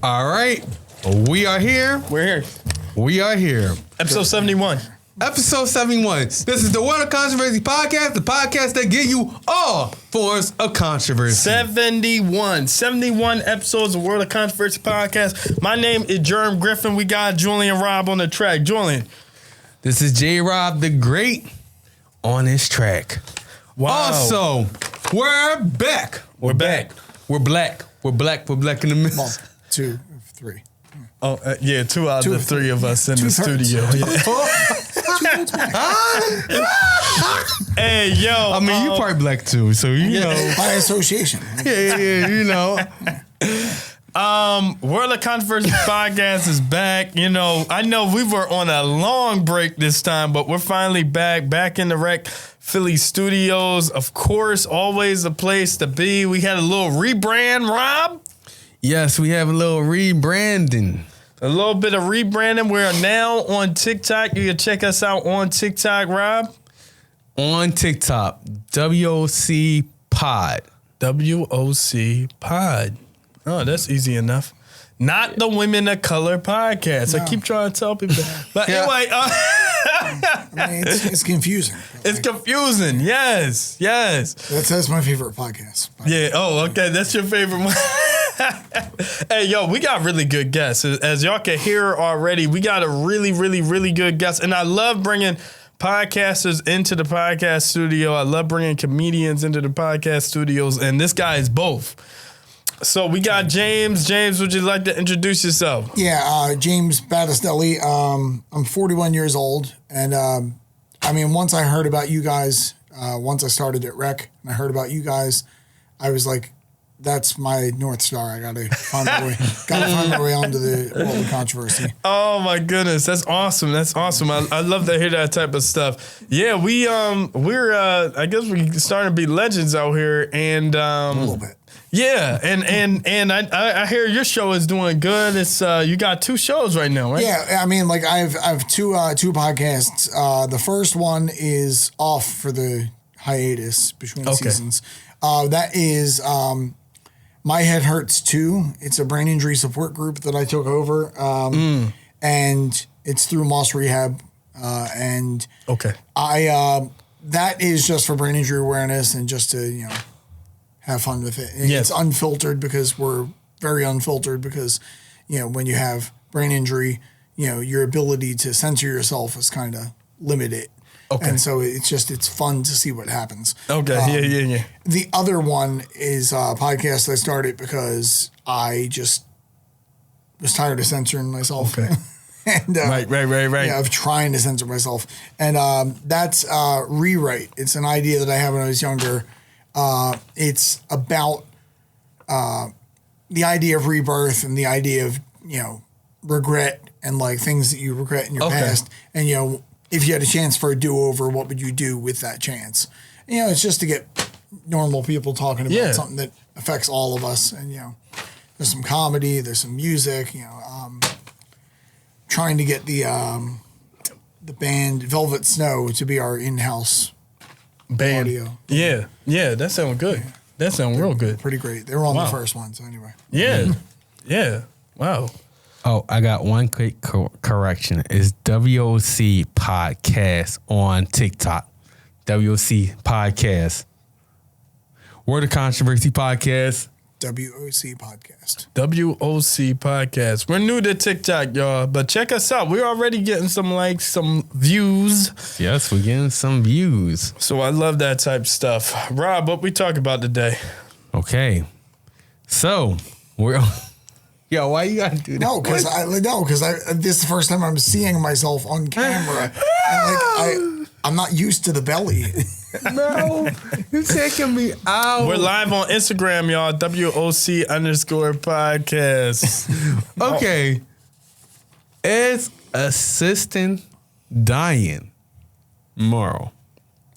All right. We are here. We're here. We are here. Episode 71. Episode 71. This is the World of Controversy podcast, the podcast that give you all forms of controversy. 71 episodes of World of Controversy podcast. My name is Germ Griffin. We got Julian Rob on the track. Julian. This is J. Rob the Great on this track. Wow. Also, we're back. We're back. We're black. We're black. We're black in the middle. 2 of 3. Oh, yeah, 2 out of the 3 of us in the studio. Yeah. Hey, yo. I mean, you probably black too, so you know. By association. Yeah, you know. World of Controversy podcast is back. You know, I know we were on a long break this time, but we're finally back in the Rec Philly studios. Of course, always a place to be. We had a little rebrand, Rob. Yes, we have a little rebranding. A little bit of rebranding. We are now on TikTok. You can check us out on TikTok, Rob. On TikTok, WOC Pod. WOC Pod. Oh, that's easy enough. Not the Women of Color podcast. No. I keep trying to tell people. But anyway. I mean, it's confusing. It's confusing. Yes. That's my favorite podcast. Yeah. Oh, okay. That's your favorite one. Hey, yo, we got really good guests. As y'all can hear already, we got a really good guest. And I love bringing podcasters into the podcast studio. I love bringing comedians into the podcast studios. And this guy is both. So we got James. James, would you like to introduce yourself? Yeah, James Battestelli. I'm 41 years old. And I mean, once I heard about you guys, once I started at Rec and I heard about you guys, I was like, that's my North Star. I gotta find my way. Gotta find my way onto the World of Controversy. Oh my goodness, that's awesome. I love to hear that type of stuff. Yeah, we're I guess we starting to be legends out here, and a little bit. Yeah, and I hear your show is doing good. It's you got 2 shows right now, right? Yeah, I mean, like I've two podcasts. The first one is off for the hiatus between seasons. That is My Head Hurts Too. It's a brain injury support group that I took over, and it's through Moss Rehab. And I that is just for brain injury awareness and just to have fun with it. It's unfiltered because we're very unfiltered because when you have brain injury, your ability to censor yourself is kind of limited. Okay. And so it's fun to see what happens. Okay. Yeah. The other one is a podcast I started because I just was tired of censoring myself. Okay. And, right. Yeah, of trying to censor myself. And that's Rewrite. It's an idea that I had when I was younger. It's about the idea of rebirth and the idea of, regret and like things that you regret in your past. And, if you had a chance for a do-over, what would you do with that chance? It's just to get normal people talking about something that affects all of us. And, there's some comedy, there's some music, trying to get the band Velvet Snow to be our in-house band audio. Yeah, that sounds good. That sounds real good. Pretty great. They were on the first one, so anyway. Yeah. Wow. Oh, I got one quick correction. It's WOC Podcast on TikTok. WOC Podcast. Word of Controversy Podcast. WOC Podcast. WOC Podcast. We're new to TikTok, y'all, but check us out. We're already getting some likes, some views. Yes, we're getting some views. So I love that type of stuff. Rob, what we talk about today? Okay. So, we're... Yo, why you gotta do that? No, because this is the first time I'm seeing myself on camera. And I'm not used to the belly. No, you're taking me out. We're live on Instagram, y'all. WOC_podcast. Okay. Is assisted dying moral?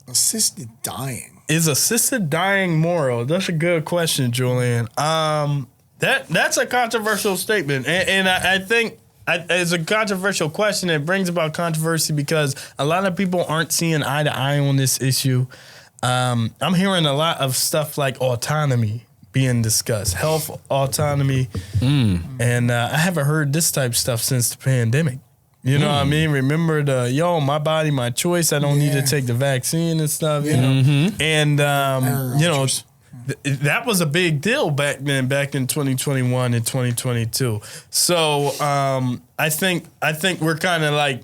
Assisted dying? Is assisted dying moral? That's a good question, Julian. That's a controversial statement, and I think it's a controversial question. It brings about controversy because a lot of people aren't seeing eye to eye on this issue. I'm hearing a lot of stuff like autonomy being discussed. Health, autonomy. And I haven't heard this type of stuff since the pandemic. You know what I mean? Remember my body, my choice. I don't need to take the vaccine and stuff, you know? And, that was a big deal back then, back in 2021 and 2022. So I think we're kind of like,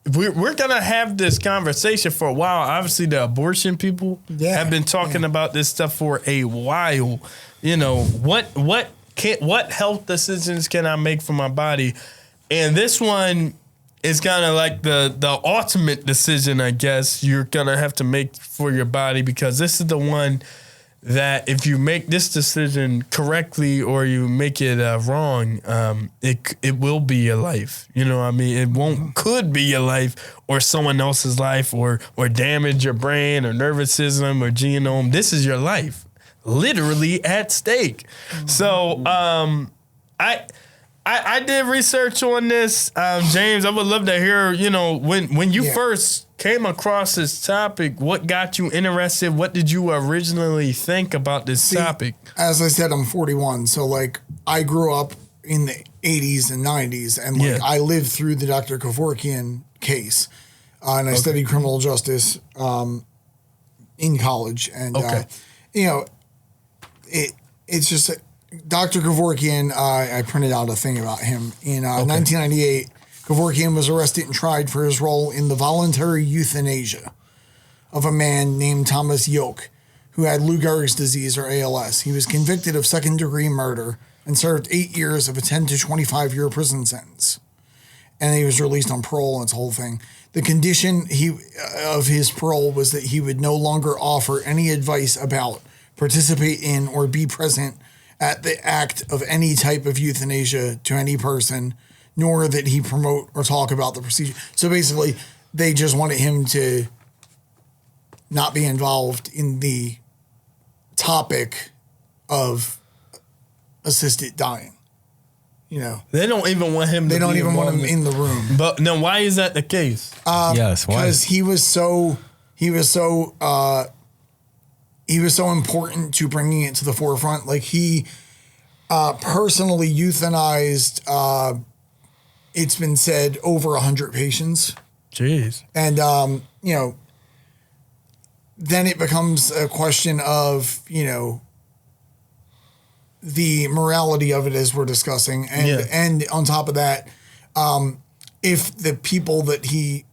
we're going to have this conversation for a while. Obviously, the abortion people have been talking about this stuff for a while. You know, what health decisions can I make for my body? And this one is kind of like the ultimate decision, I guess, you're going to have to make for your body, because this is the one that if you make this decision correctly or you make it wrong, it will be your life. You know what I mean? It could be your life or someone else's life or damage your brain or nervous system or genome. This is your life, literally at stake. So I did research on this, James. I would love to hear, you know, when you first came across this topic, what got you interested? What did you originally think about this topic? As I said, I'm 41, so like I grew up in the 80s and 90s, and like I lived through the Dr. Kevorkian case, and I studied criminal justice in college, and you know, it's just. Dr. Kevorkian, I printed out a thing about him. In 1998, Kevorkian was arrested and tried for his role in the voluntary euthanasia of a man named Thomas Yoke, who had Lou Gehrig's disease, or ALS. He was convicted of second-degree murder and served 8 years of a 10 to 25-year prison sentence. And he was released on parole, and it's a whole thing. The condition of his parole was that he would no longer offer any advice about, participate in, or be present at the act of any type of euthanasia to any person, nor that he promote or talk about the procedure. So basically, they just wanted him to not be involved in the topic of assisted dying. You know, they don't even want him. They don't even want him in the room. But now, why is that the case? Yes, why? Because he was so important to bringing it to the forefront. Like he personally euthanized, it's been said, over 100 patients. Jeez. And, you know, then it becomes a question of, you know, the morality of it, as we're discussing. And on top of that, if the people that he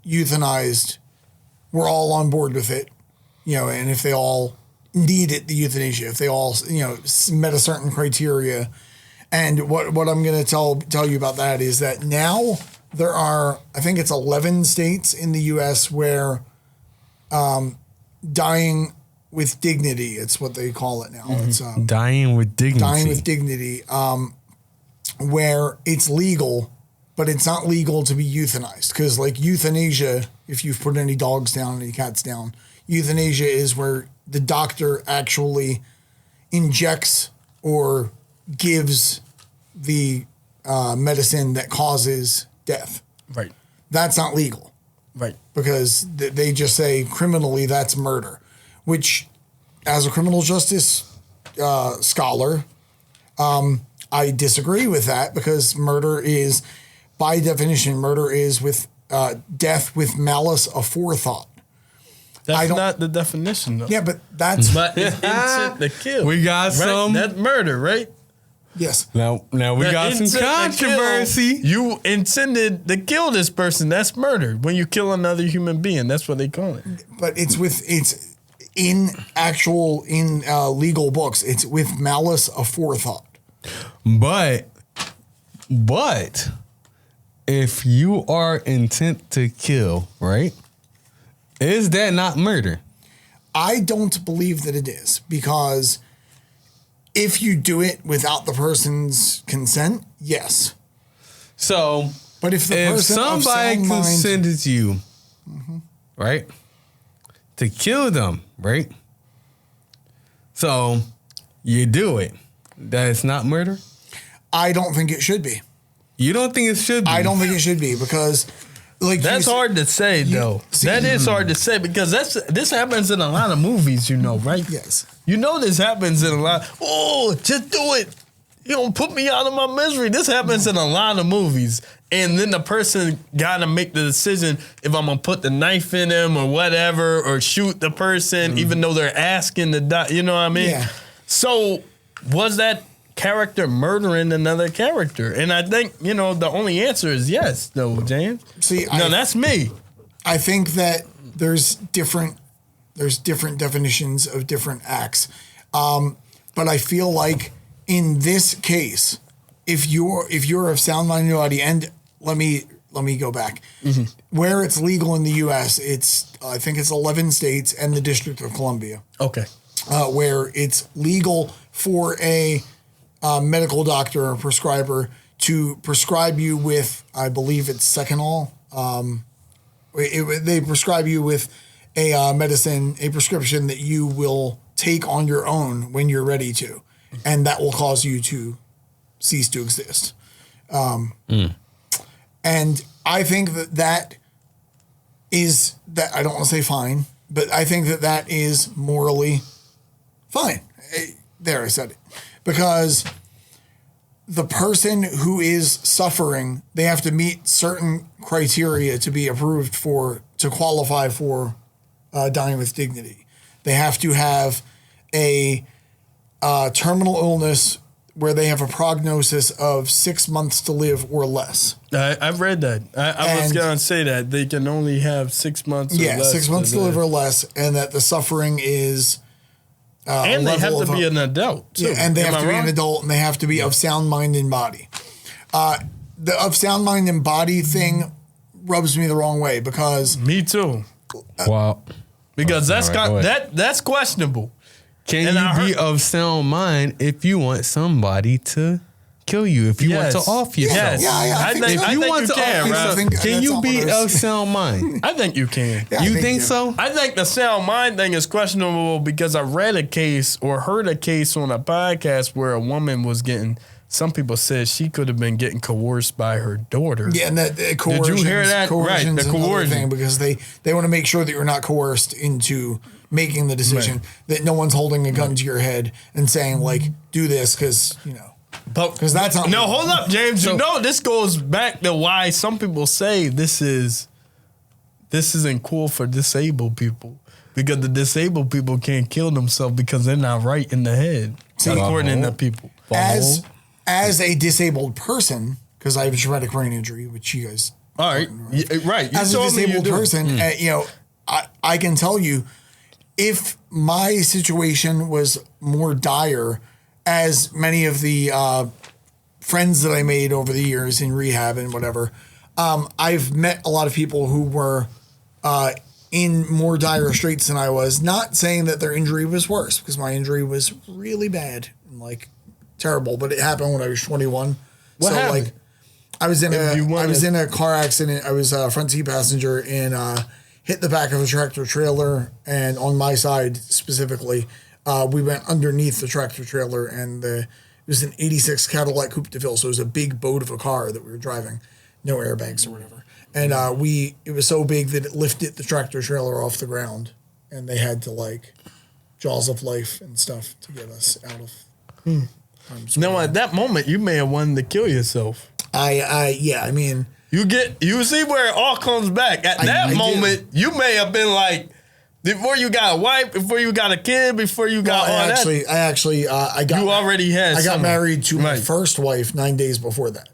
euthanized were all on board with it, you know, and if they all needed the euthanasia, if they all, you know, met a certain criteria. And what I'm going to tell you about that is that now there are, I think it's 11 states in the U.S. where dying with dignity, it's what they call it now. It's dying with dignity. Dying with dignity, where it's legal, but it's not legal to be euthanized. Because like euthanasia, if you've put any dogs down, any cats down, euthanasia is where the doctor actually injects or gives the medicine that causes death. Right. That's not legal. Right. Because they just say criminally that's murder, which as a criminal justice scholar, I disagree with that, because murder is, by definition, murder is with death with malice aforethought. That's not the definition, though. Yeah, but that's... But it's intent to kill. We got some... That's murder, right? Yes. Now we got some controversy. You intended to kill this person. That's murder. When you kill another human being, that's what they call it. But it's in legal books, it's with malice aforethought. But if you are intent to kill, right? Is that not murder? I don't believe that it is, because if you do it without the person's consent, yes. So, but if somebody consented to you, right, to kill them, right? So you do it. That is not murder? I don't think it should be. You don't think it should be? I don't think it should be, because like that's hard to say though. That is hard to say because this happens in a lot of movies, right? Yes. This happens in a lot. Oh, just do it. You don't put me out of my misery. This happens in a lot of movies. And then the person got to make the decision if I'm going to put the knife in them or whatever, or shoot the person, even though they're asking to die. You know what I mean? Yeah. So was that character murdering another character? And I think, the only answer is yes, though, James. See, that's me. I think that there's different definitions of different acts. But I feel like in this case, if you're of sound mind and body, and let me go back. Mm-hmm. Where it's legal in the U.S., I think it's 11 states and the District of Columbia. Okay. Where it's legal for a medical doctor or prescriber to prescribe you with, I believe it's Seconal. They prescribe you with a medicine, a prescription that you will take on your own when you're ready to, and that will cause you to cease to exist. And I think that is that I don't want to say fine, but I think that is morally fine. There, I said it. Because the person who is suffering, they have to meet certain criteria to be approved to qualify for dying with dignity. They have to have a terminal illness where they have a prognosis of 6 months to live or less. I've read that. I was going to say that. They can only have 6 months or less. Yeah, 6 months to live or less, and that the suffering is... and they have to be an adult, too. Yeah, and they have to be an adult, and they have to be of sound mind and body. The of sound mind and body thing rubs me the wrong way because... Me too. Wow. Because that's questionable. Can you be of sound mind if you want somebody to kill you? If you want to off yourself? Yeah. I think you can, right? Can you be of sound mind? I think you can. Yeah, you think so? I think the sound mind thing is questionable because I read a case or heard a case on a podcast where a woman was getting... Some people said she could have been getting coerced by her daughter. Yeah, and that coercion. Did you hear that? Right, the coercion thing, because they want to make sure that you're not coerced into making the decision, that no one's holding a gun to your head and saying like, do this because because that's not. No, hold up, James. This goes back to why some people say this isn't cool for disabled people because the disabled people can't kill themselves because they're not right in the head, according to people. As a disabled person, because I have a traumatic brain injury, which you guys... All right. Right. As a disabled person, I can tell you, if my situation was more dire, as many of the friends that I made over the years in rehab and whatever, I've met a lot of people who were in more dire straits than I was, not saying that their injury was worse, because my injury was really bad and terrible, but it happened when I was 21. What happened? I was in a car accident. I was a front seat passenger and hit the back of a tractor trailer, and on my side specifically, we went underneath the tractor trailer, and it was an 86 Cadillac Coupe de Ville, so it was a big boat of a car that we were driving, no airbags or whatever. And it was so big that it lifted the tractor trailer off the ground, and they had to jaws of life and stuff to get us out of. Now, at that moment, you may have wanted to kill yourself. I mean, you see where it all comes back. At that moment, you may have been before you got a wife, before you got a kid, before you got I got married to my first wife 9 days before that.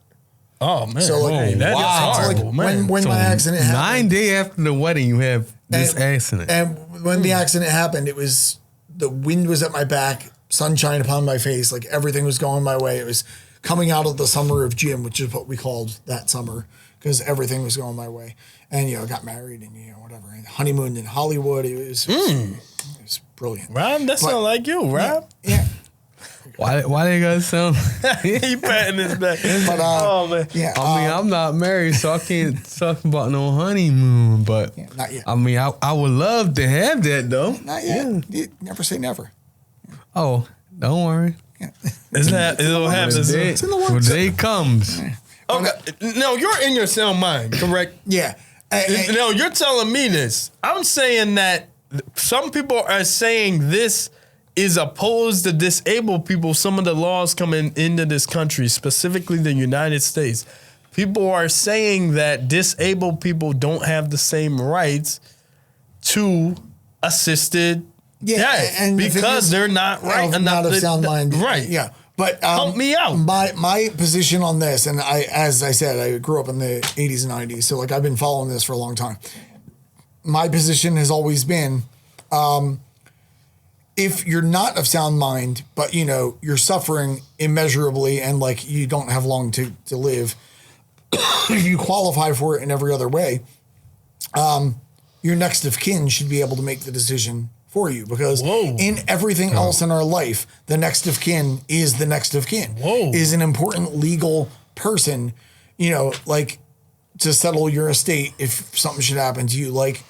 Oh man! So that's horrible, man. When my accident happened, 9 days after the wedding, you have this accident. And when the accident happened, it was the wind was at my back, sunshine upon my face, everything was going my way. It was coming out of the summer of Jim, which is what we called that summer, because everything was going my way. And got married and whatever, and honeymooned in Hollywood. It was brilliant. Rob, that sounds like you, Rob. Yeah. Why they gotta sound? He patting his back. But, oh man. Yeah. I mean, I'm not married, so I can't talk about no honeymoon. But not yet. I mean, I would love to have that though. Not yet. You never say never. Oh, don't worry. Yeah. It'll happen. It's in the works. When the day comes. Okay. No, you're in your sound mind, correct? Yeah. No, you're telling me this. I'm saying that some people are saying this is opposed to disabled people. Some of the laws coming into this country, specifically the United States, people are saying that disabled people don't have the same rights to assisted death and because they're not right enough. Not of sound mind. Right. Yeah. But help me out. My position on this, and as I said, I grew up in the 80s and 90s, so like I've been following this for a long time. My position has always been, if you're not of sound mind, but you're suffering immeasurably and like you don't have long to live, you qualify for it in every other way. Your next of kin should be able to make the decision for you, because in everything else in our life, the next of kin is the next of kin. Is an important legal person, like to settle your estate if something should happen to you. Like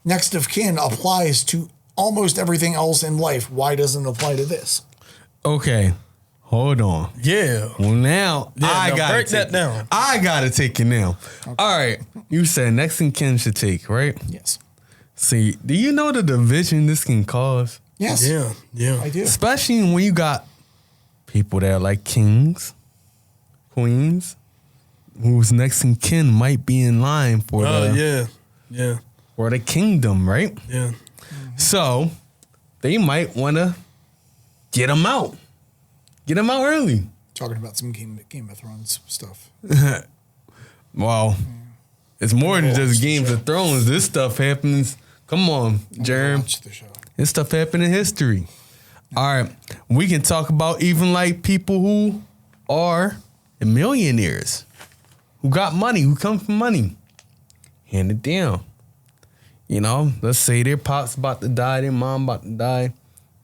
next of kin applies to almost everything else in life. Why doesn't it apply to this? Okay, hold on. Yeah. Well, now I got to break that down. I got to take it now. Okay. All right. You said next in kin should take, right? Yes. See, do you know the division this can cause? Yes. Yeah. I do. Especially when you got people that are like kings, queens, whose next in kin might be in line for for the kingdom, right? Yeah. So they might want to get them out. Get them out early. Talking about some Game of Thrones stuff. Well, it's more than just Games of Thrones. This stuff happens. Come on, Germ. This stuff happened in history. All right. We can talk about even like people who are millionaires, who got money, who come from money. Hand it down. Let's say their pop's about to die, their mom about to die.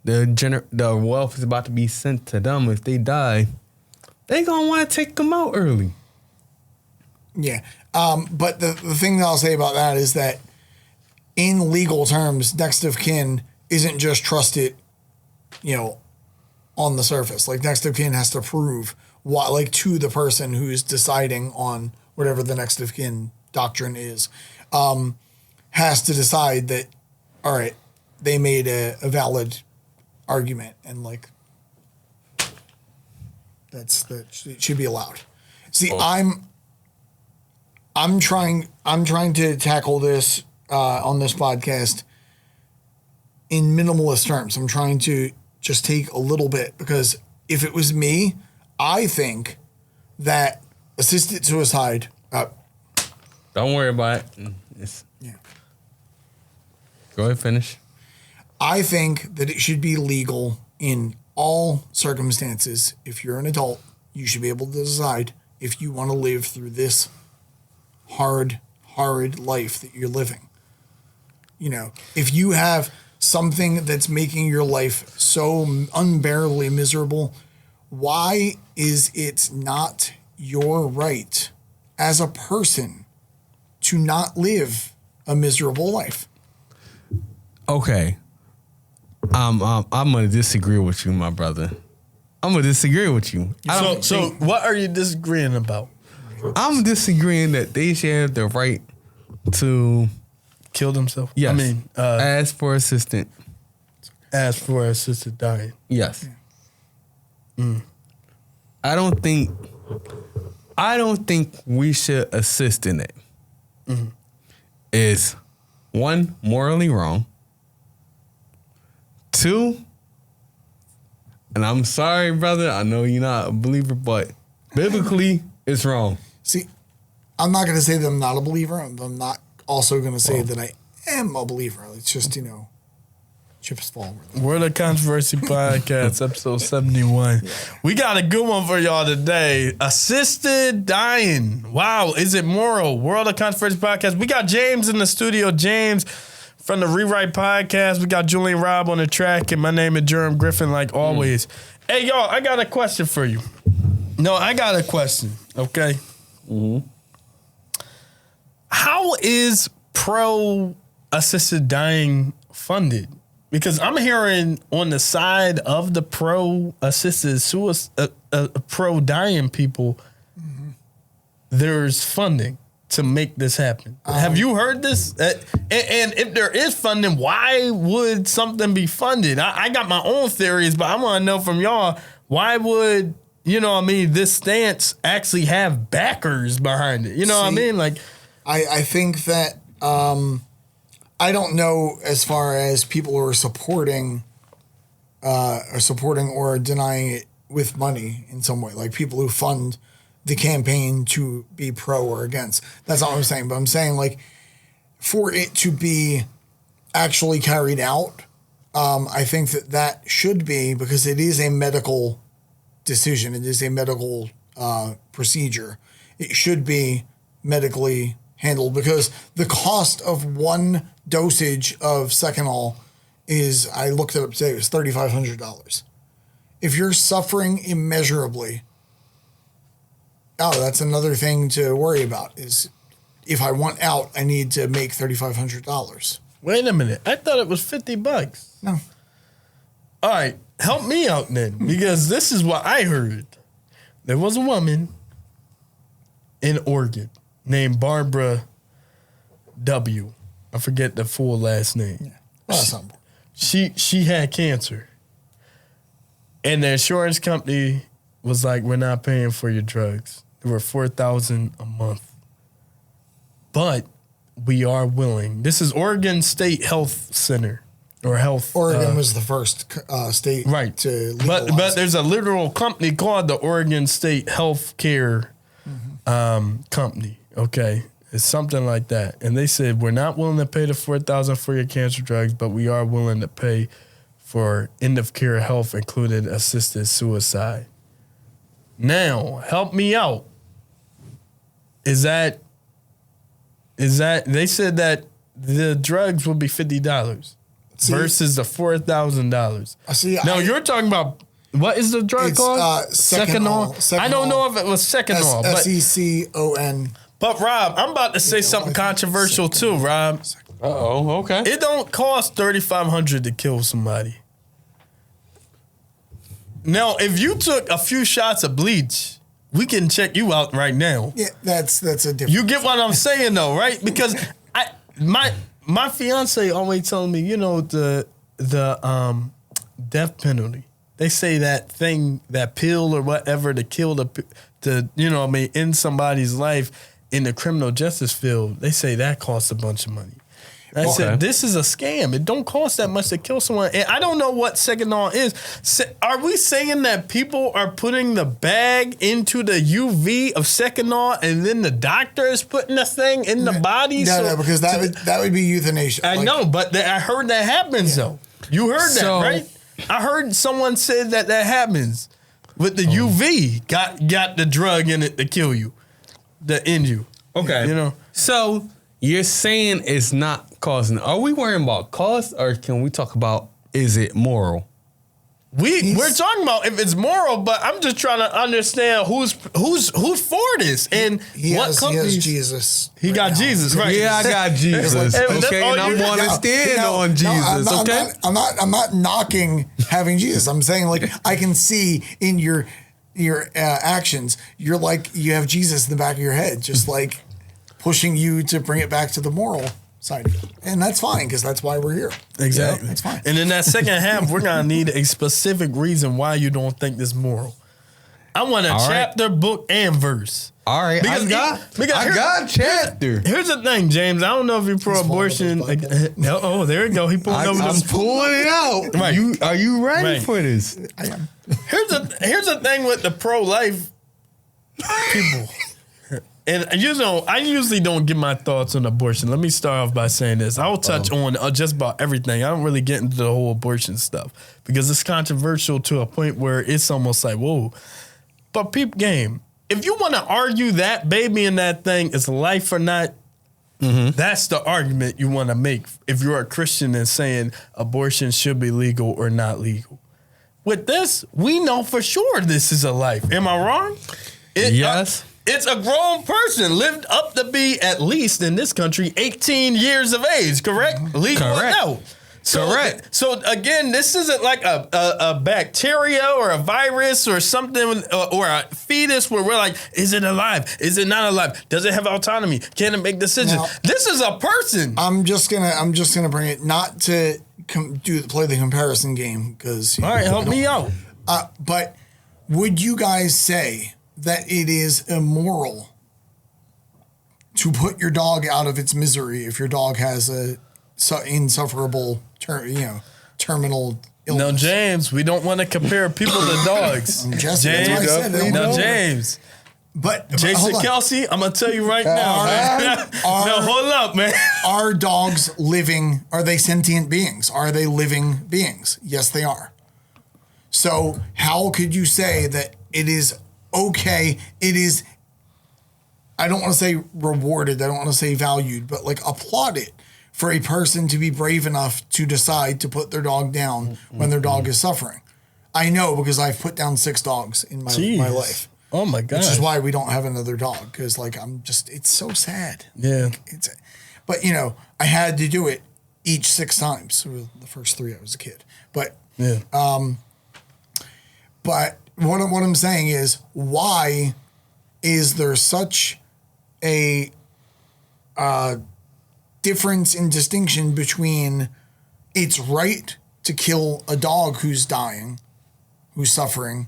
The wealth is about to be sent to them. If they die, they gonna want to take them out early. Yeah. But the thing that I'll say about that is that in legal terms, next of kin isn't just trusted, on the surface. Like next of kin has to prove what, like to the person who's deciding on whatever the next of kin doctrine is, has to decide that, all right, they made a valid argument and like it should be allowed. See, I'm trying to tackle this on this podcast in minimalist terms. I'm trying to just take a little bit, because if it was me, I think that assisted suicide. Don't worry about it. Go ahead, finish. I think that it should be legal in all circumstances. If you're an adult, you should be able to decide if you want to live through this hard life that you're living. If you have something that's making your life so unbearably miserable, why is it not your right as a person to not live a miserable life? Okay. I'm gonna disagree with you, my brother. I'm gonna disagree with you. So what are you disagreeing about? I'm disagreeing that they should have the right to kill themselves. Yes. I mean, ask for assistance. Ask for assisted dying. Yes. I don't think we should assist in it. It's one, morally wrong. Two, and I'm sorry, brother, I know you're not a believer, but biblically, it's wrong. See, I'm not going to say that I'm not a believer. I'm not also going to say that I am a believer. It's just, chips fall. Word of Controversy Podcast, episode 71. We got a good one for y'all today. Assisted dying. Wow, is it moral? World of Controversy Podcast. We got James in the studio. James from the Rewrite Podcast. We got Julian Robb on the track, and my name is Germ Griffin, like always. Hey, y'all, I got a question for you. No, I got a question, okay? How is pro-assisted dying funded? Because I'm hearing on the side of the pro-assisted suicide, pro-dying people, there's funding to make this happen? Have you heard this? And if there is funding, why would something be funded? I got my own theories, but I want to know from y'all, why would, this stance actually have backers behind it? You know what I mean? Like, I think that I don't know as far as people who are supporting or denying it with money in some way, like people who fund the campaign to be pro or against. That's not what I'm saying, but I'm saying, like, for it to be actually carried out, I think that should be, because it is a medical decision. It is a medical procedure. It should be medically handled, because the cost of one dosage of Seconal is, I looked it up today, it was $3,500. If you're suffering immeasurably, that's another thing to worry about, is if I want out, I need to make $3,500. Wait a minute. I thought it was $50. No. All right. Help me out then, because this is what I heard. There was a woman in Oregon named Barbara W. I forget the full last name. Yeah. Well, that's not important. She had cancer. And the insurance company was like, we're not paying for your drugs. They were $4,000 a month. But we are willing. This is Oregon State Health Center or Health. Oregon was the first state to legalize. But there's a literal company called the Oregon State Health Care Company. Okay. It's something like that. And they said, we're not willing to pay the $4,000 for your cancer drugs, but we are willing to pay for end of care health, including assisted suicide. Now, help me out. Is that they said that the drugs will be $50 versus the $4,000. Now you're talking about, what is the drug called? Seconal. I don't know if it was Seconal. Secon. But Rob, I'm about to say something controversial too, Rob. Uh-oh, okay. It don't cost $3,500 to kill somebody. Now, if you took a few shots of bleach, we can check you out right now. Yeah, that's a different. You get what I'm saying though, right? Because my fiance always telling me, the death penalty. They say that thing, that pill or whatever to kill end somebody's life in the criminal justice field. They say that costs a bunch of money. I said, this is a scam. It don't cost that much to kill someone. And I don't know what Seconal is. Are we saying that people are putting the bag into the UV of Seconal and then the doctor is putting the thing in the body? No, because that would be euthanasia. I know, but I heard that happens though. You heard that, right? I heard someone said that happens with the UV. Got the drug in it to kill you, to end you. Okay. So you're saying it's not causing. Are we worrying about cost, or can we talk about, is it moral? We're talking about if it's moral, but I'm just trying to understand who's for this and what companies. He has Jesus. He got now. Jesus, right? Yeah, I got Jesus. Okay, and I want to stand on Jesus. Okay, I'm not knocking having Jesus. I'm saying, like, I can see in your actions, you're like, you have Jesus in the back of your head, just like pushing you to bring it back to the moral side of it. And that's fine, because that's why we're here. Exactly. That's fine. And in that second half, we're going to need a specific reason why you don't think this moral. I want a chapter, book, and verse. All right. Because I got a chapter. Here's the thing, James. I don't know if you're pro-abortion. Oh, there we go. He pulled over I'm pulling it out. Right. Are you ready for this? I am. Here's the thing with the pro-life people. And I usually don't give my thoughts on abortion. Let me start off by saying this. I'll touch on just about everything. I don't really get into the whole abortion stuff because it's controversial to a point where it's almost like, whoa. But peep game, if you want to argue that baby in that thing is life or not, that's the argument you want to make if you're a Christian and saying abortion should be legal or not legal. With this, we know for sure this is a life. Am I wrong? Yes. It's a grown person lived up to be, at least in this country, 18 years of age, correct? Legal or no? Correct. So again, this isn't like a bacteria or a virus or something or a fetus where we're like, is it alive? Is it not alive? Does it have autonomy? Can it make decisions? Now, this is a person. I'm just gonna bring it not to play the comparison game because. All right, help me out. But would you guys say that it is immoral to put your dog out of its misery if your dog has a insufferable, terminal illness? No, James, we don't want to compare people to dogs. James, James. But Jason Kelce, I'm gonna tell you right now, man. No, hold up, man. Are dogs living? Are they sentient beings? Are they living beings? Yes, they are. So how could you say that it is okay? It is. I don't want to say rewarded. I don't want to say valued, but like applauded for a person to be brave enough to decide to put their dog down when their dog is suffering. I know because I've put down 6 dogs in my life. Oh my God. Which is why we don't have another dog. Because it's so sad. Yeah. But I had to do it each 6 times. So the first 3 I was a kid. But yeah. But what I'm saying is, why is there such a difference in distinction between it's right to kill a dog who's dying, who's suffering,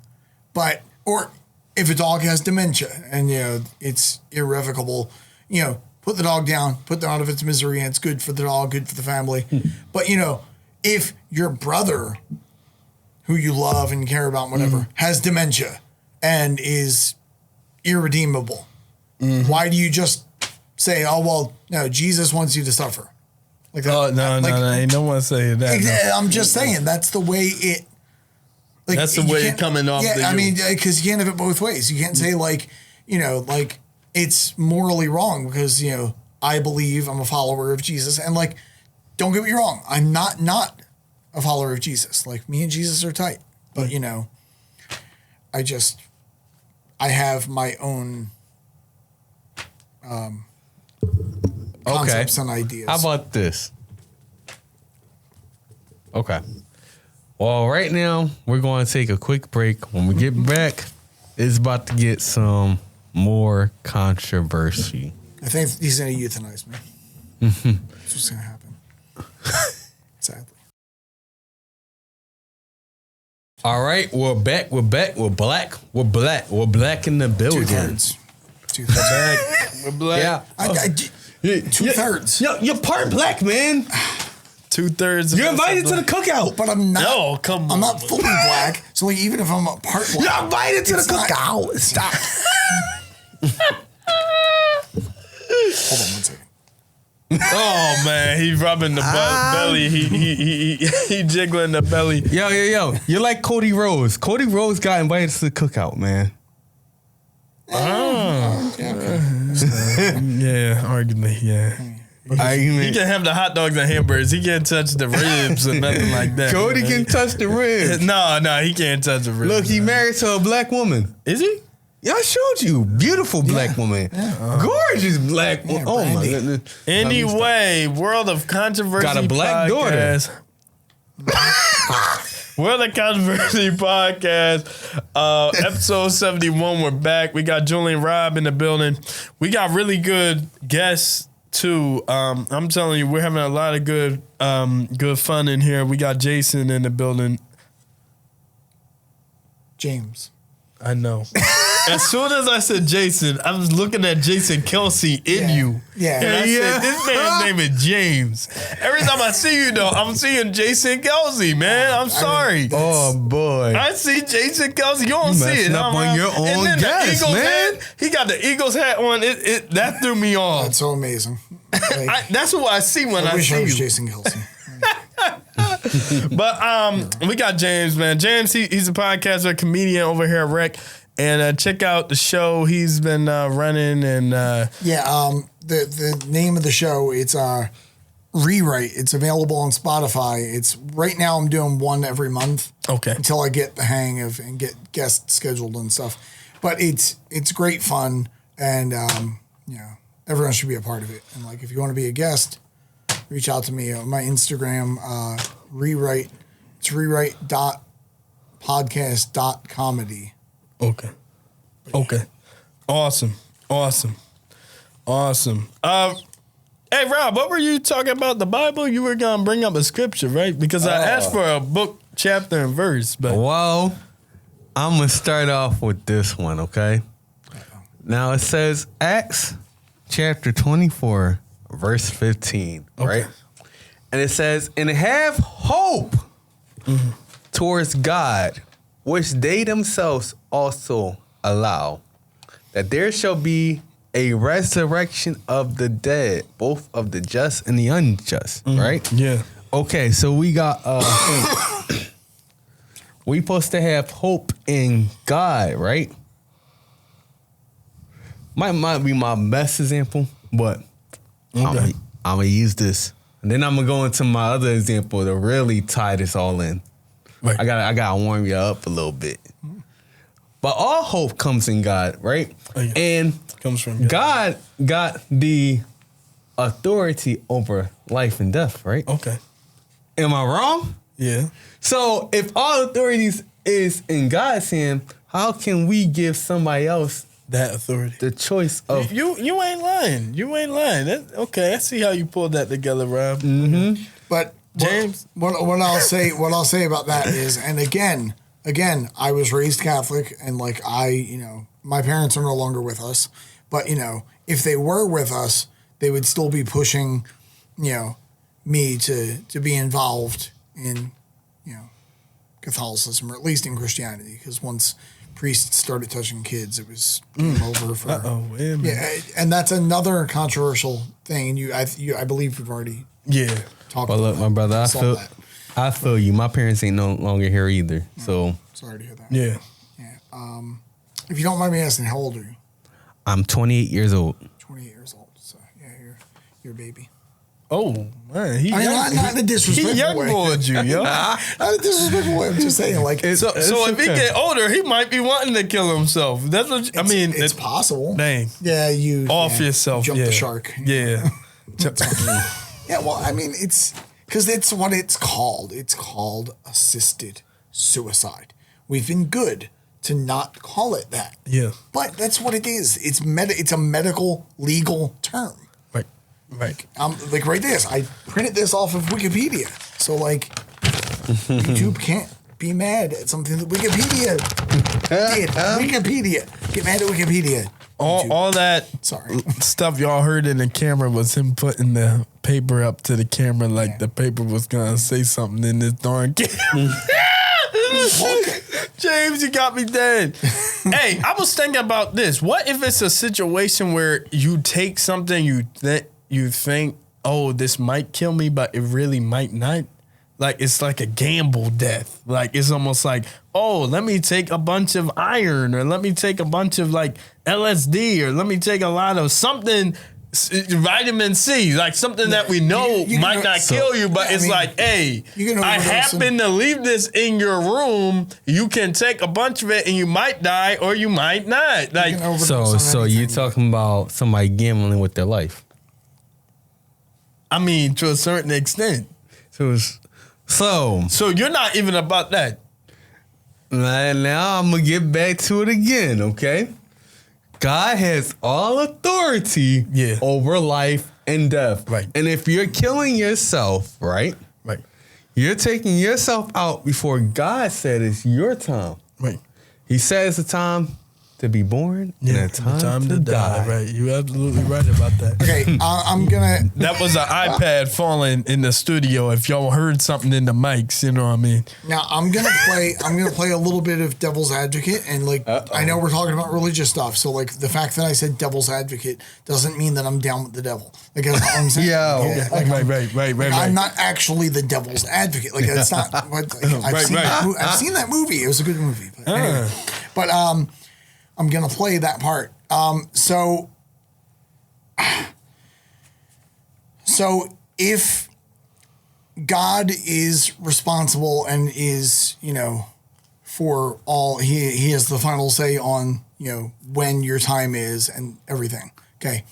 or if a dog has dementia and it's irrevocable, put the dog down, put them out of its misery, and it's good for the dog, good for the family. But if your brother, who you love and care about, whatever, has dementia and is irredeemable, why do you just say, "Oh well, no, Jesus wants you to suffer"? Like that. Oh no, ain't no one saying that. No. I'm just saying that's the way it. Like, that's the way it coming off. Yeah, I mean, because you can't have it both ways. You can't say it's morally wrong because I believe I'm a follower of Jesus, and don't get me wrong, I'm not a follower of Jesus. Like, me and Jesus are tight, but I have my own concepts and ideas. How about this? Okay. Well, right now we're going to take a quick break. When we get back, it's about to get some more controversy. I think he's going to euthanize me. That's what's going to happen. Sadly. All right, we're back. We're black in the building. 2/3. We're black. Yeah. 2/3. Yo, you're part black, man. 2/3. You're invited to the cookout. But I'm not. No, come on. I'm not fully black. So even if I'm a part black, You're invited to the cookout. Stop. Hold on 1 second. Oh man, he's rubbing the belly. He jiggling the belly. Yo. You're like Cody Rose. Cody Rose got invited to the cookout, man. Yeah, argument. Yeah. He can have the hot dogs and hamburgers. He can't touch the ribs or nothing like that. Cody can touch the ribs. No, he can't touch the ribs. Look, he married to a black woman. Is he? Yeah, I showed you. Beautiful black woman. Yeah. Gorgeous black woman. Oh, my goodness. Anyway, World of Controversy got a black podcast. World of Controversy podcast, episode 71. We're back. We got Julian Rob in the building. We got really good guests too. I'm telling you, we're having a lot of good fun in here. We got Jason in the building. James. I know. As soon as I said Jason, I was looking at Jason Kelce in you. Yeah. And I said, this man's name is James. Every time I see you, though, I'm seeing Jason Kelce, man. I'm sorry. Oh, boy. I see Jason Kelce. You don't see it. Up on your own guess, man. Hat, he got the Eagles hat on. That threw me off. That's so amazing. That's what I see when I see I wish I was you. Jason Kelce. But we got James, man. James, he's a podcaster, comedian over here at Rec. And check out the show he's been running. And the name of the show, it's Rewrite. It's available on Spotify. It's right now I'm doing one every month. Okay. Until I get the hang of and get guests scheduled and stuff. But it's great fun, and everyone should be a part of it. And if you want to be a guest, reach out to me on my Instagram, rewrite. It's rewrite.podcast.comedy. Okay. Awesome. Hey, Rob, what were you talking about the Bible? You were going to bring up a scripture, right? Because I asked for a book, chapter, and verse. But Well, I'm going to start off with this one, okay? Now, it says Acts chapter 24, verse 15, right? And it says, and have hope towards God, which they themselves also allow, that there shall be a resurrection of the dead, both of the just and the unjust, right? Yeah. Okay, so we got we supposed to have hope in God, right? Might be my best example, but I'm gonna use this, and then I'm gonna go into my other example to really tie this all in. Right. I gotta warm you up a little bit. But all hope comes in God, right? Oh, yeah. And Comes from God got the authority over life and death, right? Okay. Am I wrong? Yeah. So if all authorities is in God's hand, how can we give somebody else That authority. the choice of? You ain't lying. Okay, I see how you pulled that together, Rob. Mm-hmm. But James? what I'll say about that is, and again, I was raised Catholic, and like my parents are no longer with us, but if they were with us, they would still be pushing, me to be involved in, Catholicism, or at least in Christianity, because once priests started touching kids, it was game over for. And that's another controversial thing, and I believe we've already talked Well, about look, my brother, that. I feel you. My parents ain't no longer here either, so Sorry to hear that. Yeah. If you don't mind me asking, how old are you? I'm 28 years old. 28 years old. So you're a baby. Oh man, not in a disrespectful he young way. boyed you, yo. Not in a disrespectful way. I'm just saying, like, So if he get older, he might be wanting to kill himself. That's what it's possible. Dang. Yeah, you Off yourself. jump the shark. Yeah. Yeah, well, I mean, it's because it's what it's called. It's called assisted suicide. We've been good to not call it that. Yeah. But that's what it is. It's a medical legal term. Right. Like right this, I printed this off of Wikipedia. So like, YouTube can't be mad at something that Wikipedia did. Wikipedia. Get mad at Wikipedia. All that stuff y'all heard in the camera was him putting the paper up to the camera like the paper was gonna say something in this darn camera. James, you got me dead. Hey, I was thinking about this. What if it's a situation where you take something you think, oh, this might kill me, but it really might not? Like, it's like a gamble death. Like, it's almost like, oh, let me take a bunch of iron, or let me take a bunch of, like, LSD, or let me take a lot of something, vitamin C, like something that we know might not kill you, but it's like, hey, I happen to leave this in your room. You can take a bunch of it, and you might die, or you might not. Like, so you're talking about somebody gambling with their life? I mean, to a certain extent. So you're not even about that. Now I'm gonna get back to it again, okay? God has all authority over life and death. Right. And if you're killing yourself, right? You're taking yourself out before God said it's your time. Right. He says it's a time to be born and a time to die. Right. You're absolutely right about that. Okay, I'm gonna. That was an iPad falling in the studio. If y'all heard something in the mics, you know what I mean. Now I'm gonna play a little bit of devil's advocate, and like I know we're talking about religious stuff, so like the fact that I said devil's advocate doesn't mean that I'm down with the devil. Like that's what I'm saying. Right. I'm not actually the devil's advocate. Like that's not. I've seen that movie. It was a good movie. But anyway. I'm gonna play that part. So if God is responsible and is, for all, he has the final say on, when your time is and everything. Okay.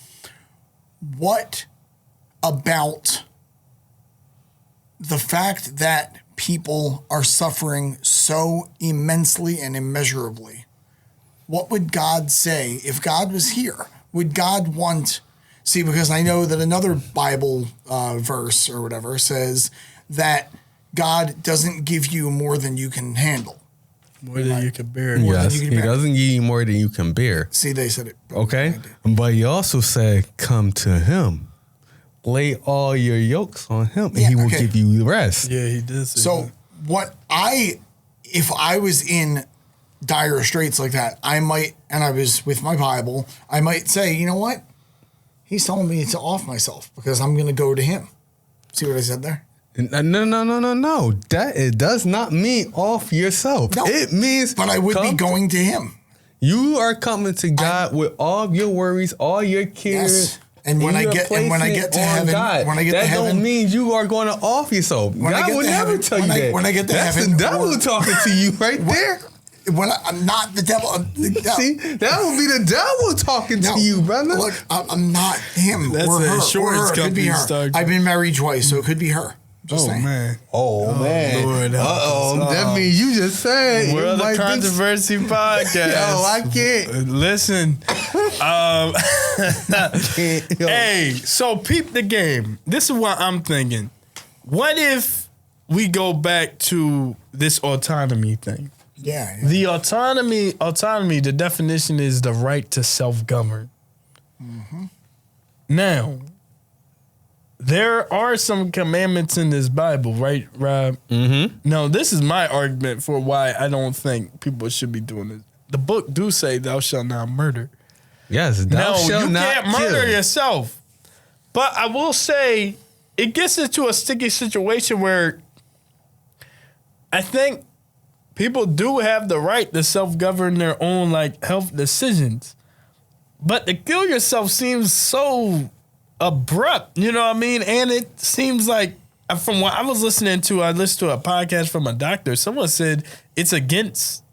What about the fact that people are suffering so immensely and immeasurably, what would God say if God was here? Would God want... See, because I know that another Bible verse or whatever says that God doesn't give you more than you can handle. More than you can bear. Yes, he doesn't give you more than you can bear. See, they said it. Okay? But he also said, come to him. Lay all your yokes on him, and he will give you rest. Yeah, he did say So if I was in dire straits like that, I might, and I was with my Bible, I might say, you know what? He's telling me to off myself because I'm going to go to him. See what I said there? No. That it does not mean off yourself. No, it means, but I would be going to him. You are coming to God with all of your worries, all your cares. Yes. And when I get to heaven, that don't mean you are going to off yourself. God would never tell you that. When I get to That's heaven, the devil talking to you right there. I'm not the devil. See, that would be the devil talking to you, brother. Look, I'm not him. That's or her. Insurance It could be her. I've been married twice, so it could be her. Just saying. Man. Oh, man. Lord, that means you just said. We're the Controversy Podcast. I can't. Listen. Hey, so peep the game. This is what I'm thinking. What if we go back to this autonomy thing? Yeah. The autonomy, the definition is the right to self-govern. Mm-hmm. Now, there are some commandments in this Bible, right, Rob? Mm-hmm. No, this is my argument for why I don't think people should be doing this. The book do say thou shalt not murder. Yes, thou shalt not can't murder kill. yourself. But I will say it gets into a sticky situation where I think people do have the right to self-govern their own health decisions. But to kill yourself seems so abrupt, you know what I mean? And it seems like from what I was listening to, I listened to a podcast from a doctor. Someone said it's against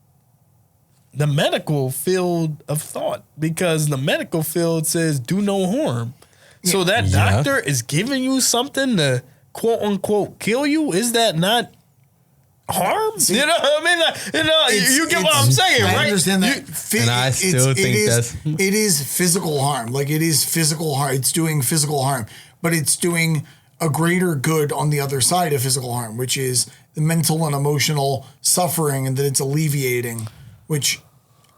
the medical field of thought because the medical field says do no harm. So that doctor is giving you something to quote unquote kill you. Is that not harm? See, you know what I mean? You get what I'm saying, right? I understand that. And I still think that's... It is physical harm. It is physical harm. It's doing physical harm. But it's doing a greater good on the other side of physical harm, which is the mental and emotional suffering and that it's alleviating, which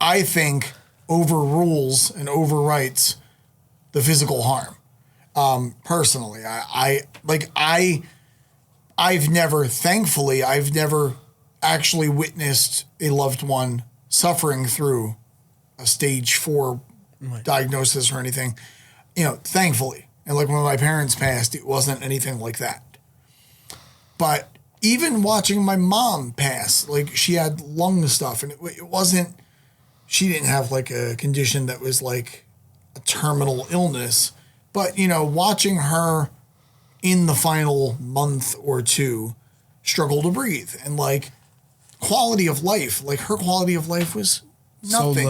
I think overrules and overwrites the physical harm. Personally, I've never actually witnessed a loved one suffering through a stage 4 diagnosis or anything, thankfully. And when my parents passed, it wasn't anything like that. But even watching my mom pass, she had lung stuff and it wasn't, she didn't have a condition that was a terminal illness, but watching her in the final month or two struggle to breathe and quality of life, her quality of life was nothing.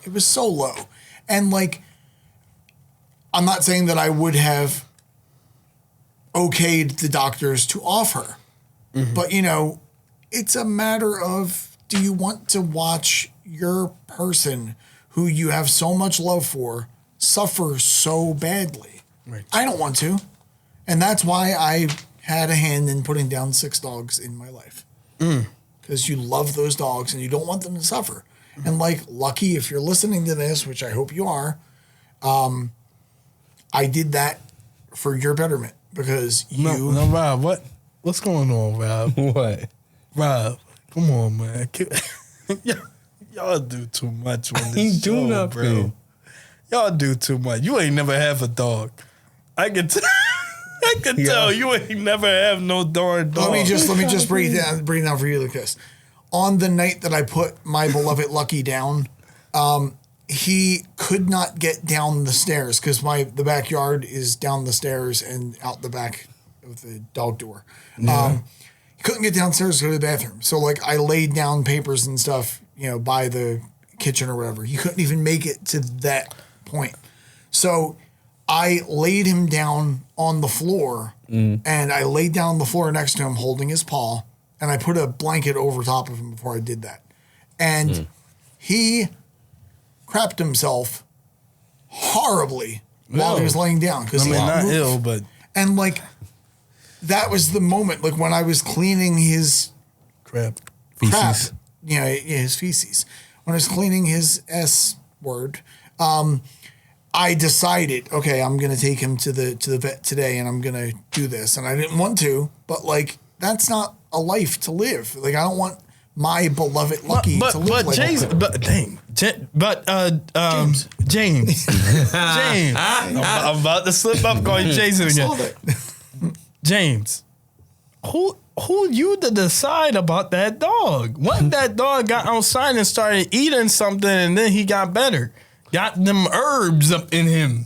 It was so low. And I'm not saying that I would have okayed the doctors to off her, but it's a matter of, do you want to watch your person who you have so much love for suffer so badly? Right. I don't want to. And that's why I had a hand in putting down 6 dogs in my life. Because you love those dogs and you don't want them to suffer. And Lucky, if you're listening to this, which I hope you are, I did that for your betterment because you... No, Rob, what's going on, Rob? What? Rob, come on, man. Y'all do too much on this show, nothing, bro. Y'all do too much. You ain't never have a dog. I can tell you ain't never have no darn dog. Let me just breathe down for you like this. On the night that I put my beloved Lucky down, he could not get down the stairs because the backyard is down the stairs and out the back of the dog door. Yeah. He couldn't get downstairs to go to the bathroom. So I laid down papers and stuff, by the kitchen or whatever. He couldn't even make it to that point. So I laid him down on the floor, and I laid down on the floor next to him, holding his paw, and I put a blanket over top of him before I did that. And he crapped himself horribly while he was laying down. I mean, not ill, but... And, like, that was the moment, like, when I was cleaning his... Crap. You know, his feces. When I was cleaning his S word, I decided, okay, I'm gonna take him to the vet today, and I'm gonna do this. And I didn't want to, but like that's not a life to live. Like I don't want my beloved Lucky to live but like James, that. but dang, James. I'm about to slip up, going Jason again. James, who you to decide about that dog? What that dog got outside and started eating something, and then he got better. Got them herbs up in him.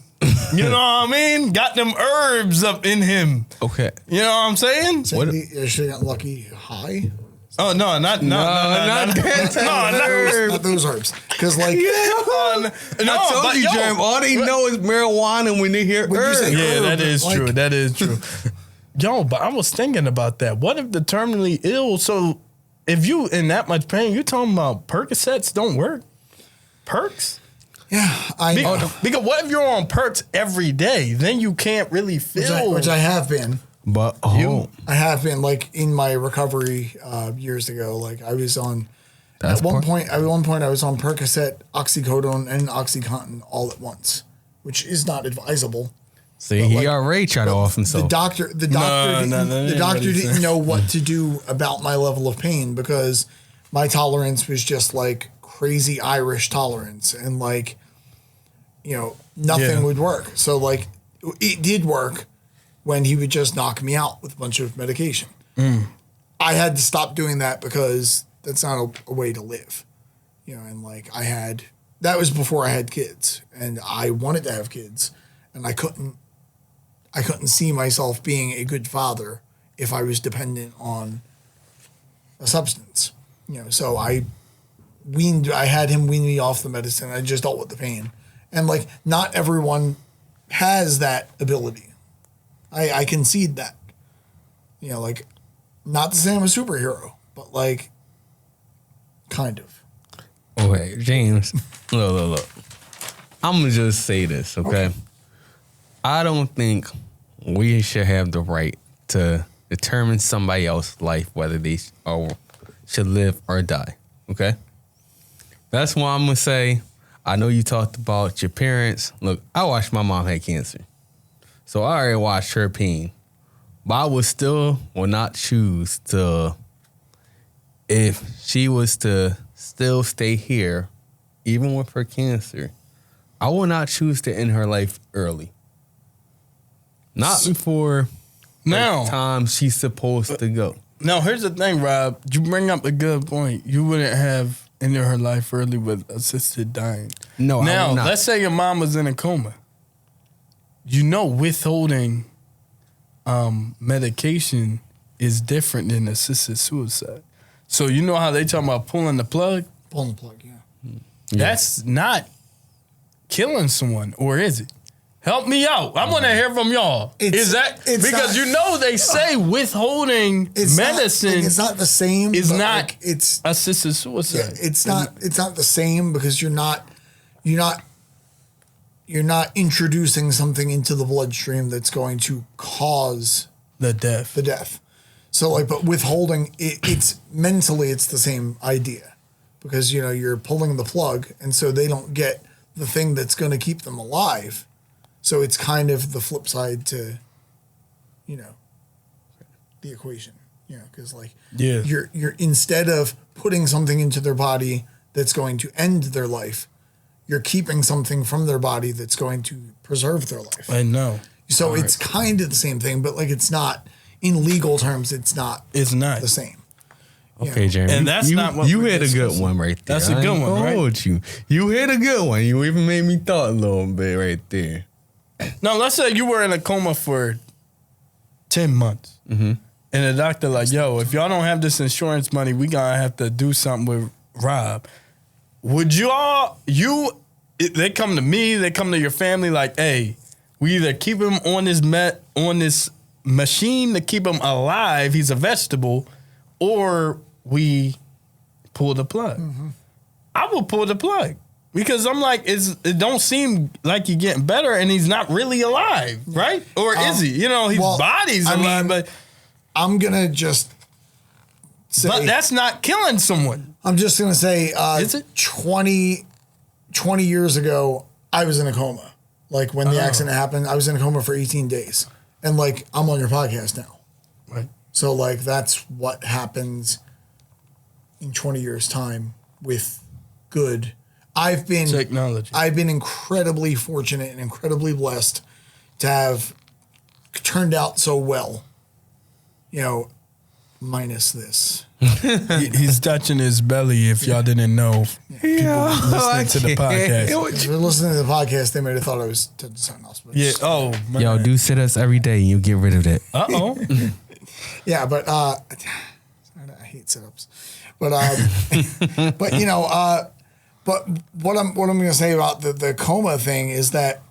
You know what I mean? Got them herbs up in him. Okay. You know what I'm saying? So you should have got Lucky high. Oh no, not Not those herbs. Because like I told you, Germ, all they know is marijuana when they hear herbs. Yeah, that is true. That is true. Yo, but I was thinking about that. What if the terminally ill? So if you in that much pain, you're talking about Percocets don't work? Perks? Yeah, I know. Because what if you're on perks every day? Then you can't really feel. Which I have been. But I have been like in my recovery years ago. Like I was on at one point I was on Percocet, oxycodone, and OxyContin all at once, which is not advisable. See, he already tried to off himself. The doctor didn't know what to do about my level of pain because my tolerance was just like crazy Irish tolerance, and like, you know, nothing would work. So like, it did work when he would just knock me out with a bunch of medication. I had to stop doing that because that's not a way to live, you know. And like, that was before I had kids, and I wanted to have kids, and I couldn't see myself being a good father if I was dependent on a substance, you know. So I had him wean me off the medicine. I just dealt with the pain. And like, not everyone has that ability. I concede that. You know, like, not to say I'm a superhero, but like, kind of. Okay, James, look. I'm going to just say this, okay? I don't think we should have the right to determine somebody else's life, whether they should live or die, okay? That's why I'm going to say, I know you talked about your parents. Look, I watched my mom had cancer. So I already watched her pain. But I will not choose to, if she was to still stay here, even with her cancer, I will not choose to end her life early. Not before the time she's supposed to go. Now, here's the thing, Rob. You bring up a good point. You wouldn't have ended her life early with assisted dying. No, now, I would not. let's say your mom was in a coma. You know, withholding medication is different than assisted suicide. So you know how they talk about pulling the plug? Pulling the plug, yeah. That's not killing someone, or is it? Help me out. I want to hear from y'all. Is that because you know they say withholding medicine? It's not the same. It's not. Like, it's assisted suicide. Yeah, it's not the same because you're not introducing something into the bloodstream that's going to cause the death. So like, but withholding, it's mentally it's the same idea because you know you're pulling the plug, and so they don't get the thing that's going to keep them alive. So it's kind of the flip side to, you know, the equation, you know, because like you're instead of putting something into their body that's going to end their life, you're keeping something from their body that's going to preserve their life. I know. So it's kind of the same thing, but like it's not in legal terms. It's not the same. Okay, Jeremy. And that's not what you hit a good one right there. That's a good one, right? You hit a good one. You even made me thought a little bit right there. Now, let's say you were in a coma for 10 months. Mm-hmm. And the doctor like, yo, if y'all don't have this insurance money, we gonna have to do something with Rob. Would they come to me, they come to your family like, hey, We either keep him on this machine to keep him alive. He's a vegetable, or we pull the plug. Mm-hmm. I will pull the plug because I'm like, it don't seem like you're getting better, and he's not really alive, right? Or is he? You know, his body's alive, but I'm gonna just say, but that's not killing someone. I'm just gonna say, is it 20 years ago? I was in a coma. Like when the accident happened, I was in a coma for 18 days. And like, I'm on your podcast now. Right. So like, that's what happens in 20 years time with good. Technology. I've been incredibly fortunate and incredibly blessed to have turned out so well, you know, minus this. He's touching his belly. If y'all didn't know, people listening to the podcast. If you're listening to the podcast, they might have thought I was touching something else. But Yeah. Oh, man. Yo, do sit-ups every day and you get rid of that. Uh-oh. Yeah, but I hate sit-ups. But but you know, but what I'm gonna say about the coma thing is that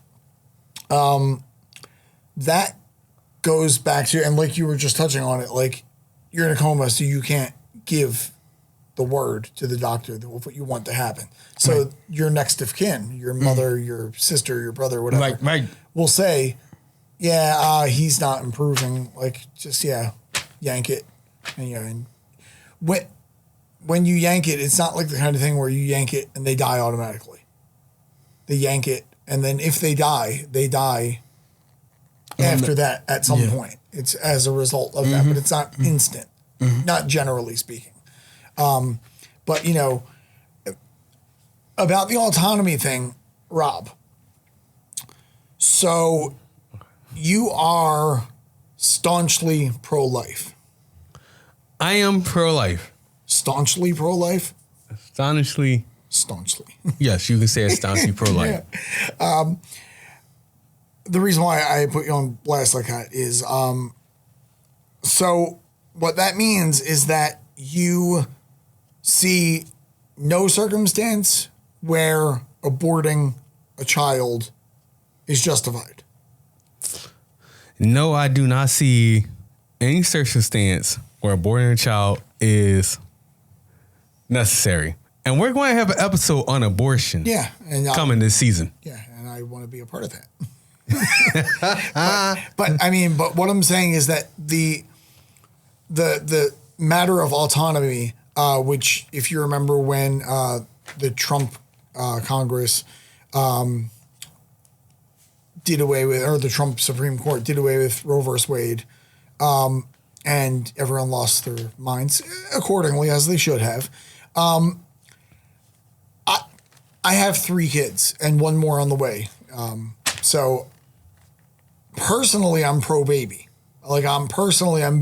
that goes back to, and like you were just touching on it, like you're in a coma, so you can't give the word to the doctor of what you want to happen. So your next of kin, your mother, your sister, your brother, whatever, will say, yeah, he's not improving. Like, just, yank it. And when you yank it, it's not like the kind of thing where you yank it and they die automatically. They yank it, and then if they die after that at some point. It's as a result of that, but it's not instant, not generally speaking. But, you know, about the autonomy thing, Rob. So you are staunchly pro-life. I am pro-life. Staunchly pro-life? Staunchly. Yes, you can say staunchly pro-life. Yeah. The reason why I put you on blast like that is, so what that means is that you see no circumstance where aborting a child is justified. No, I do not see any circumstance where aborting a child is necessary. And we're going to have an episode on abortion. Yeah. And coming this season. Yeah, and I want to be a part of that. but what I'm saying is that the matter of autonomy, which if you remember when the Trump Congress did away with, or the Trump Supreme Court did away with Roe versus Wade, and everyone lost their minds accordingly, as they should have. I have 3 kids and 1 more on the way. So personally, I'm pro-baby. Like, I'm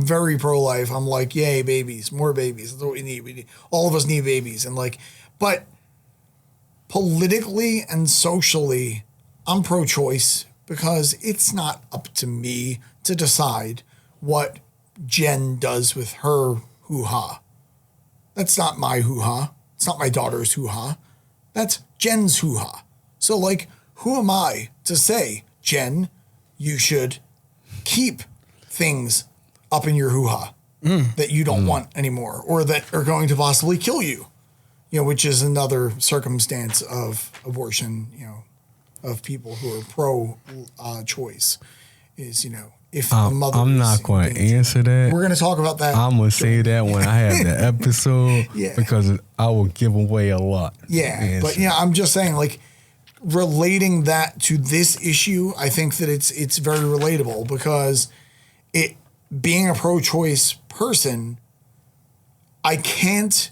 very pro-life. I'm like, yay, babies, more babies. That's what we need. All of us need babies. And like, but politically and socially, I'm pro-choice because it's not up to me to decide what Jen does with her hoo-ha. That's not my hoo-ha. It's not my daughter's hoo-ha. That's Jen's hoo-ha. So like, who am I to say, Jen, you should keep things up in your hoo-ha that you don't want anymore, or that are going to possibly kill you, you know, which is another circumstance of abortion, you know, of people who are pro-choice is, you know, if a mother I'm not going to answer that. We're going to talk about that. I'm going to say that when I have the episode because I will give away a lot. Yeah, but yeah, I'm just saying, like, relating that to this issue, I think that it's very relatable because being a pro-choice person, I can't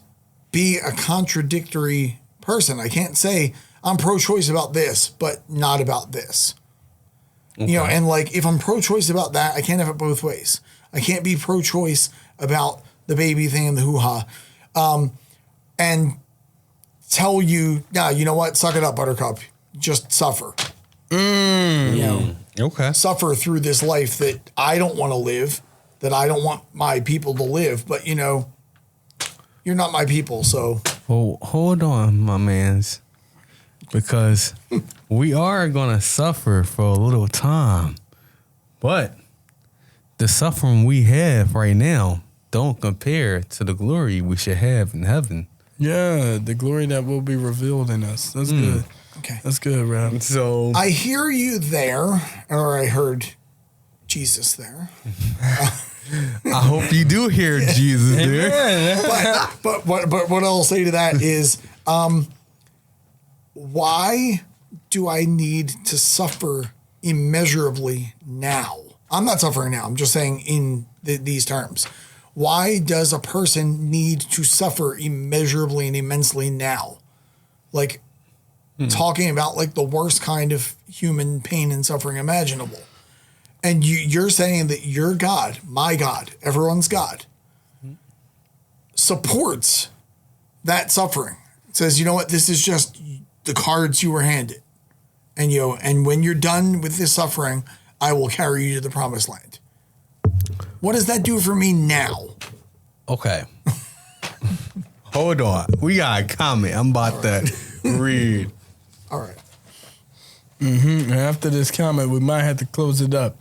be a contradictory person. I can't say I'm pro-choice about this, but not about this. Okay. You know, and like, if I'm pro-choice about that, I can't have it both ways. I can't be pro-choice about the baby thing and the hoo-ha, and tell you, nah, you know what? Suck it up, Buttercup. Just suffer. You know, suffer through this life that I don't want to live, that I don't want my people to live. But, you know, you're not my people, so. Well, hold on, my mans. because we are going to suffer for a little time. But the suffering we have right now don't compare to the glory we should have in heaven. Yeah, the glory that will be revealed in us. That's good. Okay. That's good, Rob. So I hear you there, or I heard Jesus there. I hope you do hear Jesus there. But what I'll say to that is, why do I need to suffer immeasurably now? I'm not suffering now. I'm just saying in these terms. Why does a person need to suffer immeasurably and immensely now? Like talking about like the worst kind of human pain and suffering imaginable. And you're saying that your God, my God, everyone's God, supports that suffering. It says, you know what, this is just the cards you were handed. And and when you're done with this suffering, I will carry you to the promised land. What does that do for me now? Okay. Hold on. We got a comment. I'm about to read. All right. And after this comment, we might have to close it up.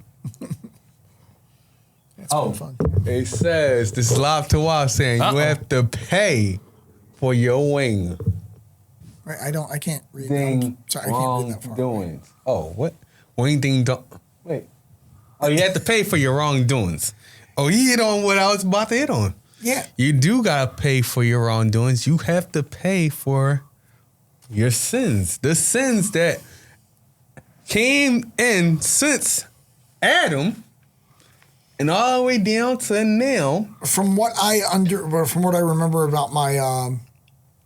That's been fun. It says, this is Live to Wild saying you have to pay for your wing. Right, I can't read Thing that. Sorry, I can't read that far. wrongdoings. Oh, what? Wing don't. Wait. Oh, you have to pay for your wrongdoings. Oh, he hit on what I was about to hit on. Yeah. You do got to pay for your wrongdoings. You have to pay for your sins. The sins that came in since Adam and all the way down to now. From what I remember about my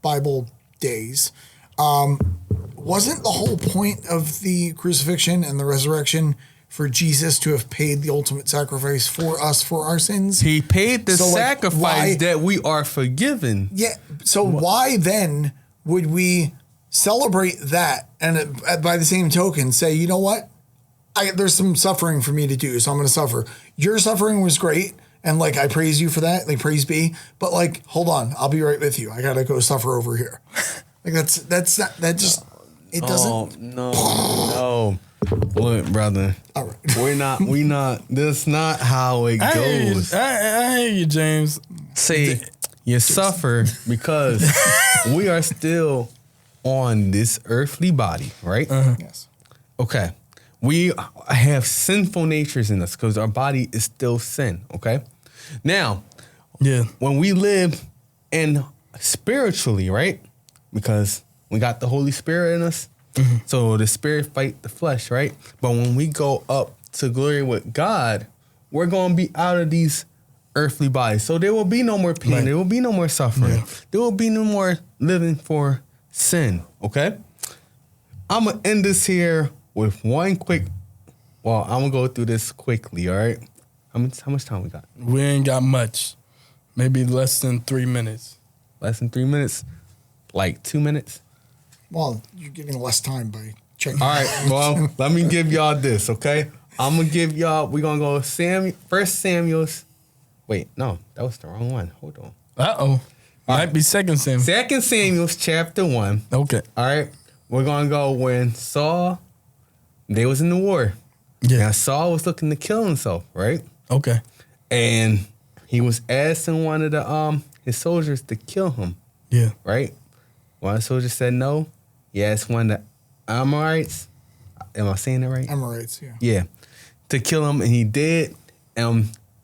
Bible days, wasn't the whole point of the crucifixion and the resurrection for Jesus to have paid the ultimate sacrifice for us for our sins? He paid the So, like, sacrifice why- that we are forgiven. Yeah. So why then would we celebrate that and by the same token say, you know what? There's some suffering for me to do, so I'm going to suffer. Your suffering was great, and like I praise you for that. Like praise be, but like hold on, I'll be right with you. I got to go suffer over here. Like that's not that just it doesn't. Oh, no. Look, brother. All right. We not. That's not how it goes. I hear you, James. See, you suffer because we are still on this earthly body, right? Yes. Okay. We have sinful natures in us because our body is still sin, okay? Now, when we live in spiritually, right? Because we got the Holy Spirit in us, so the spirit fight the flesh, right? But when we go up to glory with God, we're going to be out of these earthly bodies. So there will be no more pain. Right. There will be no more suffering. Yeah. There will be no more living for sin, okay? I'm going to end this here with one quick, I'm going to go through this quickly, all right? How much time we got? We ain't got much. Maybe less than 3 minutes. Less than 3 minutes? Like 2 minutes? Well, you're getting less time by checking. All right, well, let me give y'all this, okay? I'm going to give y'all, we're going to go First Samuel's. Wait, no, that was the wrong one. Hold on. Uh-oh. Might be Second Samuel. Second Samuel's chapter 1. Okay. All right, we're going to go when Saul, they was in the war. Yeah. Now, Saul was looking to kill himself, right? Okay. And he was asking one of the his soldiers to kill him. Yeah. Right? One soldier said no. He asked one of the Amorites. Am I saying it right? Amorites, yeah. Yeah. To kill him, and he did.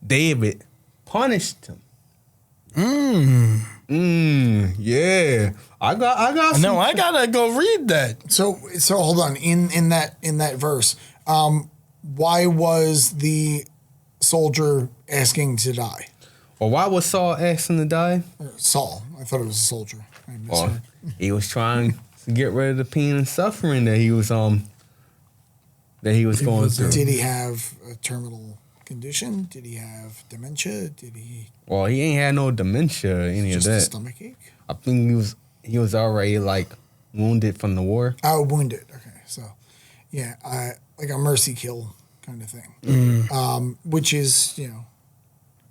David punished him. Yeah. I got some. No, I gotta go read that. So hold on. In that verse, why was the soldier asking to die? Well, why was Saul asking to die? Saul. I thought it was a soldier. I misheard. He was trying to get rid of the pain and suffering that he was going through. Did he have a terminal condition? Did he have dementia? Did he? Well, he ain't had no dementia or any of that. Just a stomach ache? I think he was already like wounded from the war. Oh, wounded. Okay, so yeah, like a mercy kill kind of thing, which is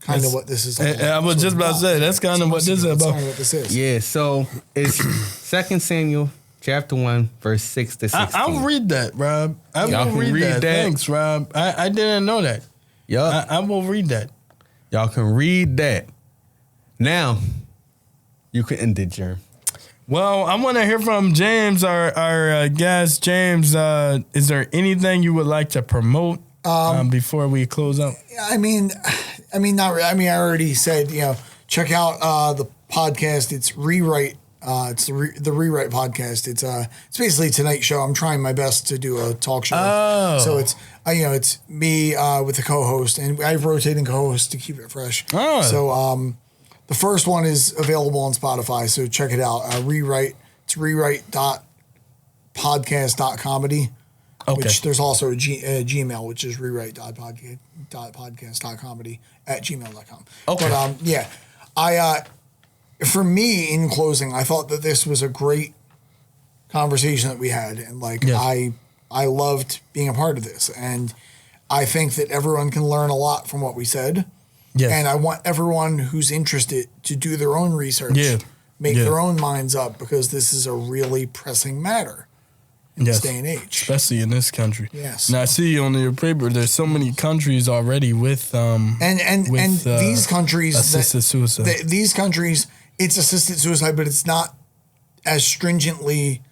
kind of what this is. I was just about to say that's kind of what this is about. What this is. Yeah, so it's 2 Samuel chapter 1, verse 6 to 16. I'll read that, Rob. I will read that. Thanks, Rob. I didn't know that. Yup. I will read that. Y'all can read that. Now, you can end it, Germ. Well, I want to hear from James, our guest. James, is there anything you would like to promote before we close out? I mean, not really. I mean, I already said, check out the podcast. It's Rewrite. It's the Rewrite podcast. It's basically Tonight Show. I'm trying my best to do a talk show. Oh. So it's me with the co-host, and I have rotating co-hosts to keep it fresh. Oh. So the first one is available on Spotify, so check it out. Rewrite. It's rewrite.podcast.comedy. Okay. Which there's also a Gmail, which is rewrite.podcast.comedy@gmail.com. Okay. But I for me, in closing, I thought that this was a great conversation that we had, and I loved being a part of this, and I think that everyone can learn a lot from what we said. Yes. And I want everyone who's interested to do their own research, make their own minds up, because this is a really pressing matter in this day and age. Especially in this country. Yes. And I see on your paper, there's so many countries already with these countries assisted suicide. These countries, it's assisted suicide, but it's not as stringently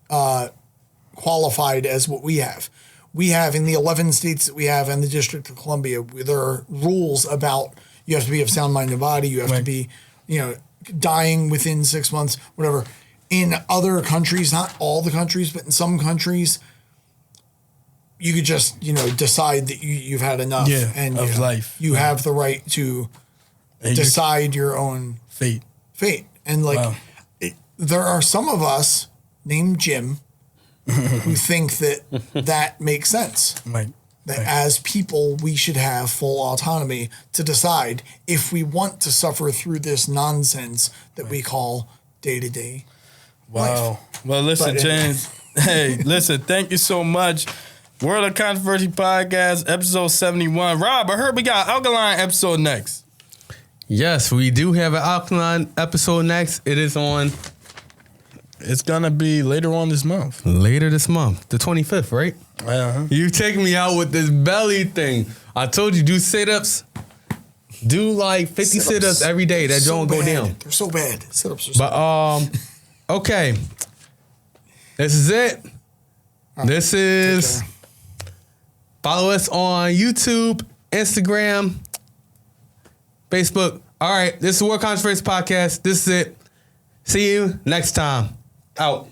qualified as what we have. We have in the 11 states that we have and the District of Columbia, there are rules about you have to be of sound mind and body. You have to be, dying within 6 months, whatever. In other countries, not all the countries, but in some countries, you could just, decide that you've had enough. And of life. You have the right to decide your own fate. And there are some of us named Jim who think that makes sense. Right. That as people, we should have full autonomy to decide if we want to suffer through this nonsense that we call day-to-day life. Well, listen, James. Hey, listen, thank you so much. World of Controversy Podcast, episode 71. Rob, I heard we got Alkaline episode next. Yes, we do have an Alkaline episode next. It is on... It's going to be later on this month. Later this month. The 25th, right? Uh-huh. You take me out with this belly thing. I told you, do sit-ups. Do like 50 sit-ups every day. That don't go down. They're so bad. Sit-ups are so bad. Okay. This is it. Right. This is... Follow us on YouTube, Instagram, Facebook. All right. This is World Controversy Podcast. This is it. See you next time. Out.